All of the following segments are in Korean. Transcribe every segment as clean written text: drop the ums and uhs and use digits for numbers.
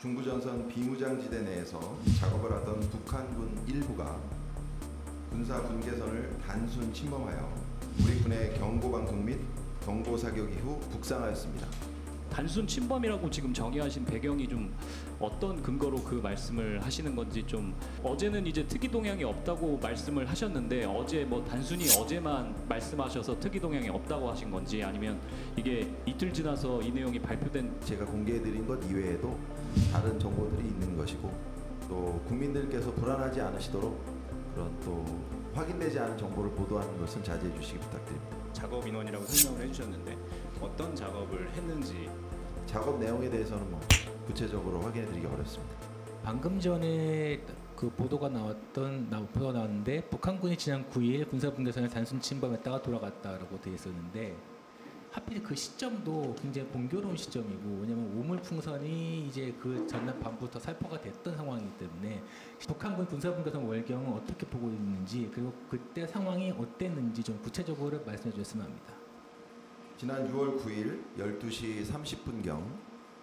중부전선 비무장지대 내에서 작업을 하던 북한군 일부가 군사 분계선을 단순 침범하여 우리 군의 경고방송 및 경고사격 이후 북상하였습니다. 단순 침범이라고 지금 정의하신 배경이 좀 어떤 근거로 그 말씀을 하시는 건지 좀 어제는 이제 특이 동향이 없다고 말씀을 하셨는데 어제 뭐 단순히 어제만 말씀하셔서 특이 동향이 없다고 하신 건지 아니면 이게 이틀 지나서 이 내용이 발표된 제가 공개해드린 것 이외에도 다른 정보들이 있는 것이고 또 국민들께서 불안하지 않으시도록 그런 또 확인되지 않은 정보를 보도하는 것은 자제해 주시기 부탁드립니다. 작업 인원이라고 설명을 해주셨는데 어떤 작업을 했는지 작업 내용에 대해서는 뭐 구체적으로 확인해드리기 어렵습니다. 방금 전에 그 보도가 나왔는데 북한군이 지난 9일 군사분계선을 단순 침범했다가 돌아갔다라고 되어 있었는데 하필 그 시점도 굉장히 공교로운 시점이고 왜냐하면 오물풍선이 이제 그 전날 밤부터 살포가 됐던 상황이기 때문에 북한군 군사분계선 월경은 어떻게 보고 있는지 그리고 그때 상황이 어땠는지 좀 구체적으로 말씀해 주셨으면 합니다. 지난 6월 9일 12시 30분경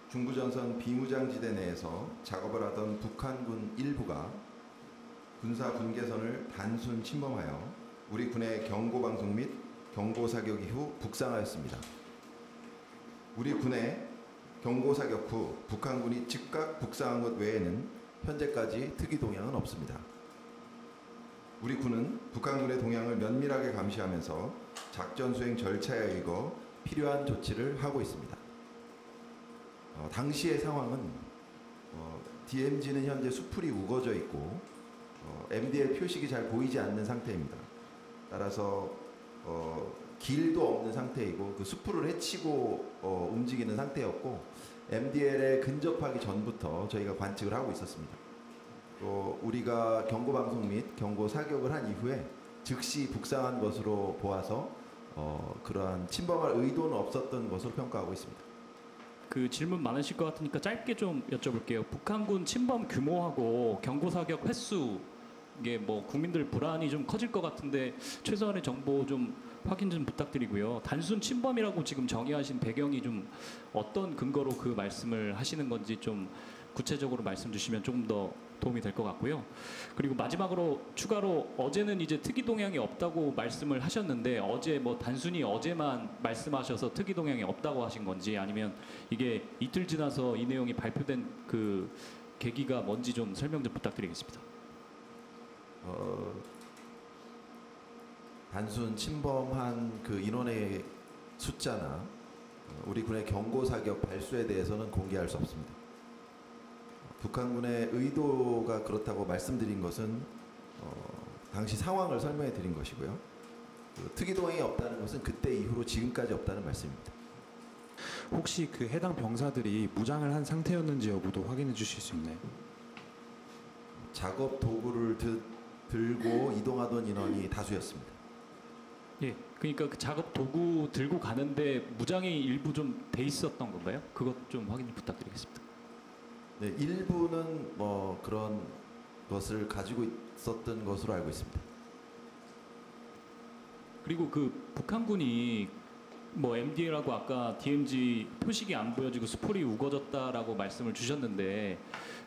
중부전선 비무장지대 내에서 작업을 하던 북한군 일부가 군사 분계선을 단순 침범하여 우리 군의 경고방송 및 경고사격 이후 북상하였습니다. 우리 군의 경고사격 후 북한군이 즉각 북상한 것 외에는 현재까지 특이 동향은 없습니다. 우리 군은 북한군의 동향을 면밀하게 감시하면서 작전 수행 절차에 의거 필요한 조치를 하고 있습니다. 당시의 상황은 DMZ는 현재 수풀이 우거져 있고 MDL 표식이 잘 보이지 않는 상태입니다. 따라서 길도 없는 상태이고 그 수풀을 헤치고 움직이는 상태였고 MDL에 근접하기 전부터 저희가 관측을 하고 있었습니다. 또 우리가 경고방송 및 경고사격을 한 이후에 즉시 북상한 것으로 보아서 그러한 침범할 의도는 없었던 것으로 평가하고 있습니다. 그 질문 많으실 것 같으니까 짧게 좀 여쭤볼게요. 북한군 침범 규모하고 경고사격 횟수 이게 뭐 국민들 불안이 좀 커질 것 같은데 최소한의 정보 좀 확인 좀 부탁드리고요. 단순 침범이라고 지금 정의하신 배경이 좀 어떤 근거로 그 말씀을 하시는 건지 좀 구체적으로 말씀 주시면 조금 더 도움이 될 것 같고요. 그리고 마지막으로 추가로 어제는 이제 특이 동향이 없다고 말씀을 하셨는데 어제 뭐 단순히 어제만 말씀하셔서 특이 동향이 없다고 하신 건지 아니면 이게 이틀 지나서 이 내용이 발표된 그 계기가 뭔지 좀 설명 좀 부탁드리겠습니다. 단순 침범한 그 인원의 숫자나 우리 군의 경고사격 발수에 대해서는 공개할 수 없습니다. 북한군의 의도가 그렇다고 말씀드린 것은 당시 상황을 설명해 드린 것이고요. 특이 동향이 없다는 것은 그때 이후로 지금까지 없다는 말씀입니다. 혹시 그 해당 병사들이 무장을 한 상태였는지 여부도 확인해 주실 수 있나요? 작업 도구를 들고 이동하던 인원이 다수였습니다. 예, 그러니까 그 작업 도구 들고 가는데 무장이 일부 좀 돼 있었던 건가요? 그것 좀 확인 부탁드리겠습니다. 네, 일부는 뭐 그런 것을 가지고 있었던 것으로 알고 있습니다. 그리고 그 북한군이 뭐 MDL하고 아까 DMZ 표식이 안 보여지고 수풀이 우거졌다라고 말씀을 주셨는데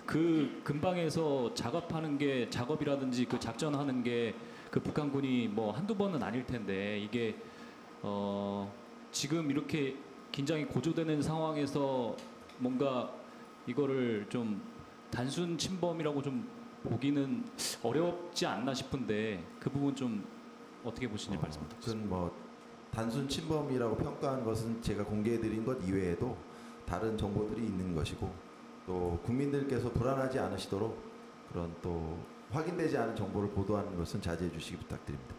그 근방에서 작업하는 게 작업이라든지 그 작전하는 게 그 북한군이 뭐 한두 번은 아닐 텐데 이게 지금 이렇게 긴장이 고조되는 상황에서 뭔가 이거를 좀 단순 침범이라고 좀 보기는 어렵지 않나 싶은데 그 부분 좀 어떻게 보시는지 말씀 부탁드립니다. 그건 뭐 단순 침범이라고 평가한 것은 제가 공개해드린 것 이외에도 다른 정보들이 있는 것이고 또 국민들께서 불안하지 않으시도록 그런 또 확인되지 않은 정보를 보도하는 것은 자제해 주시기 부탁드립니다.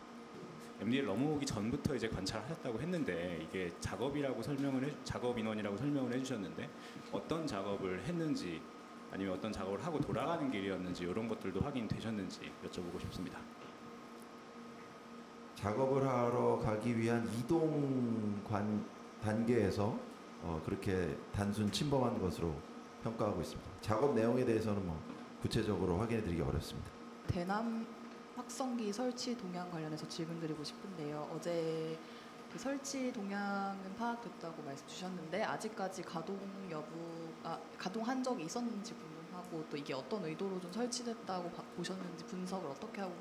MDL 넘어오기 전부터 이제 관찰하셨다고 했는데 이게 작업 인원이라고 설명을 해주셨는데 어떤 작업을 했는지 아니면 어떤 작업을 하고 돌아가는 길이었는지 이런 것들도 확인되셨는지 여쭤보고 싶습니다. 작업을 하러 가기 위한 이동 단계에서 그렇게 단순 침범한 것으로 평가하고 있습니다. 작업 내용에 대해서는 뭐 구체적으로 확인해드리기 어렵습니다. 대남 확성기 설치 동향 관련해서 질문드리고 싶은데요. 어제 그 설치 동향은 파악됐다고 말씀 주셨는데 아직까지 가동 여부 가동한 적이 있었는지 궁금하고 또 이게 어떤 의도로 좀 설치됐다고 보셨는지 분석을 어떻게 하고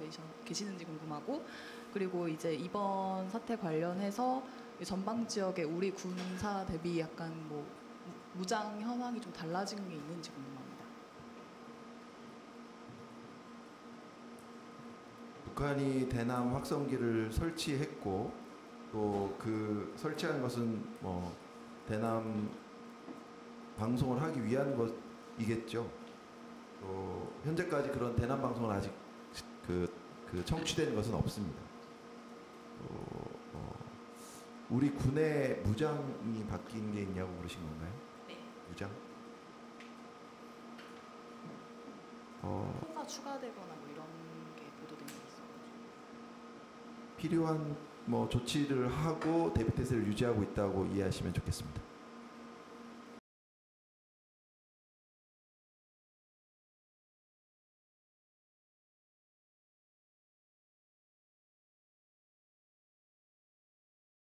계시는지 궁금하고 그리고 이제 이번 사태 관련해서 전방 지역에 우리 군사 대비 약간 뭐 무장 현황이 좀 달라진 게 있는지 궁금합니다. 북한이 대남 확성기를 설치했고 또 그 설치한 것은 뭐 대남 방송을 하기 위한 것이겠죠. 또 현재까지 그런 대남 방송은 아직 그 청취된 것은 없습니다. 우리 군의 무장이 바뀐 게 있냐고 물으신 건가요? 네. 무장? 포가 추가되거나 뭐 이런 게 보도된 게 있어요. 필요한 뭐 조치를 하고 대비 태세를 유지하고 있다고 이해하시면 좋겠습니다.